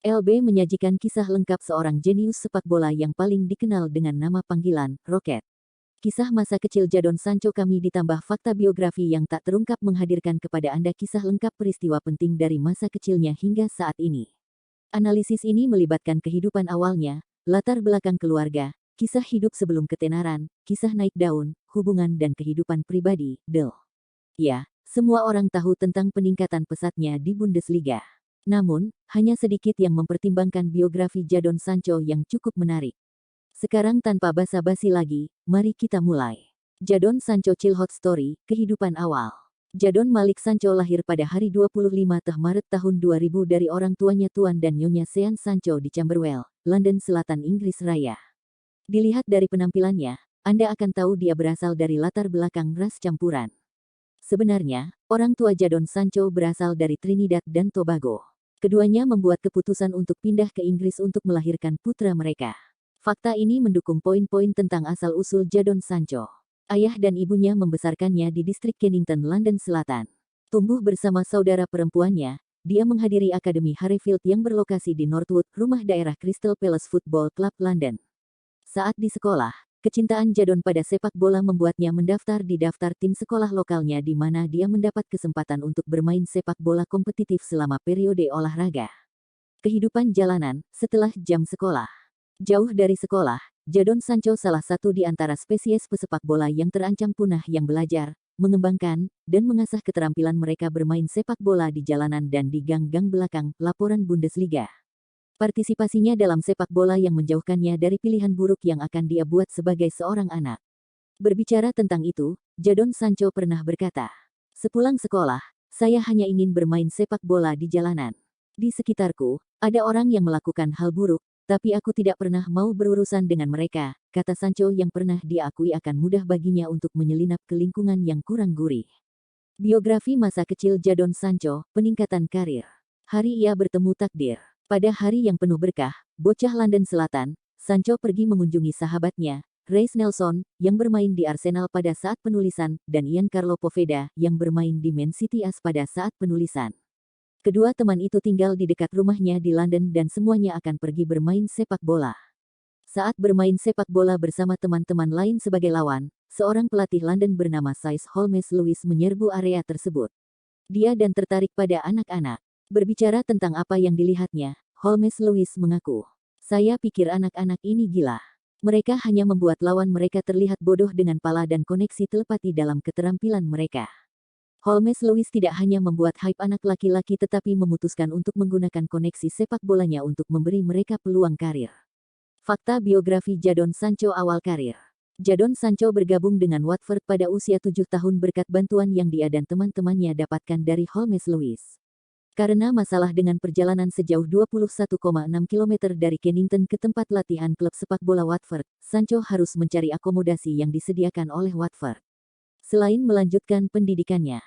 LB menyajikan kisah lengkap seorang jenius sepak bola yang paling dikenal dengan nama panggilan Roket. Kisah masa kecil Jadon Sancho kami ditambah fakta biografi yang tak terungkap menghadirkan kepada Anda kisah lengkap peristiwa penting dari masa kecilnya hingga saat ini. Analisis ini melibatkan kehidupan awalnya, latar belakang keluarga, kisah hidup sebelum ketenaran, kisah naik daun, hubungan dan kehidupan pribadi, Ya, semua orang tahu tentang peningkatan pesatnya di Bundesliga. Namun, hanya sedikit yang mempertimbangkan biografi Jadon Sancho yang cukup menarik. Sekarang tanpa basa-basi lagi, mari kita mulai. Jadon Sancho Childhood Story, kehidupan awal. Jadon Malik Sancho lahir pada hari 25 Maret tahun 2000 dari orang tuanya Tuan dan Nyonya Sean Sancho di Camberwell, London Selatan, Inggris Raya. Dilihat dari penampilannya, Anda akan tahu dia berasal dari latar belakang ras campuran. Sebenarnya, orang tua Jadon Sancho berasal dari Trinidad dan Tobago. Keduanya membuat keputusan untuk pindah ke Inggris untuk melahirkan putra mereka. Fakta ini mendukung poin-poin tentang asal-usul Jadon Sancho. Ayah dan ibunya membesarkannya di distrik Kennington, London Selatan. Tumbuh bersama saudara perempuannya, dia menghadiri Akademi Harrowfield yang berlokasi di Northwood, rumah daerah Crystal Palace Football Club London. Saat di sekolah, kecintaan Jadon pada sepak bola membuatnya mendaftar di daftar tim sekolah lokalnya di mana dia mendapat kesempatan untuk bermain sepak bola kompetitif selama periode olahraga. Kehidupan jalanan, setelah jam sekolah. Jauh dari sekolah, Jadon Sancho salah satu di antara spesies pesepak bola yang terancam punah yang belajar, mengembangkan, dan mengasah keterampilan mereka bermain sepak bola di jalanan dan di gang-gang belakang, laporan Bundesliga. Partisipasinya dalam sepak bola yang menjauhkannya dari pilihan buruk yang akan dia buat sebagai seorang anak. Berbicara tentang itu, Jadon Sancho pernah berkata, "Sepulang sekolah, saya hanya ingin bermain sepak bola di jalanan. Di sekitarku, ada orang yang melakukan hal buruk, tapi aku tidak pernah mau berurusan dengan mereka," kata Sancho yang pernah diakui akan mudah baginya untuk menyelinap ke lingkungan yang kurang gurih. Biografi masa kecil Jadon Sancho, peningkatan karir. Hari ia bertemu takdir. Pada hari yang penuh berkah, bocah London Selatan, Sancho pergi mengunjungi sahabatnya, Reiss Nelson, yang bermain di Arsenal pada saat penulisan, dan Giancarlo Poveda, yang bermain di Man City AS pada saat penulisan. Kedua teman itu tinggal di dekat rumahnya di London dan semuanya akan pergi bermain sepak bola. Saat bermain sepak bola bersama teman-teman lain sebagai lawan, seorang pelatih London bernama Sir Holmes Lewis menyerbu area tersebut. Dia dan tertarik pada anak-anak. Berbicara tentang apa yang dilihatnya, Holmes Lewis mengaku, "Saya pikir anak-anak ini gila. Mereka hanya membuat lawan mereka terlihat bodoh dengan pala dan koneksi telepati dalam keterampilan mereka." Holmes Lewis tidak hanya membuat hype anak laki-laki tetapi memutuskan untuk menggunakan koneksi sepak bolanya untuk memberi mereka peluang karir. Fakta biografi Jadon Sancho awal karir. Jadon Sancho bergabung dengan Watford pada usia 7 tahun berkat bantuan yang dia dan teman-temannya dapatkan dari Holmes Lewis. Karena masalah dengan perjalanan sejauh 21,6 km dari Kennington ke tempat latihan klub sepak bola Watford, Sancho harus mencari akomodasi yang disediakan oleh Watford. Selain melanjutkan pendidikannya,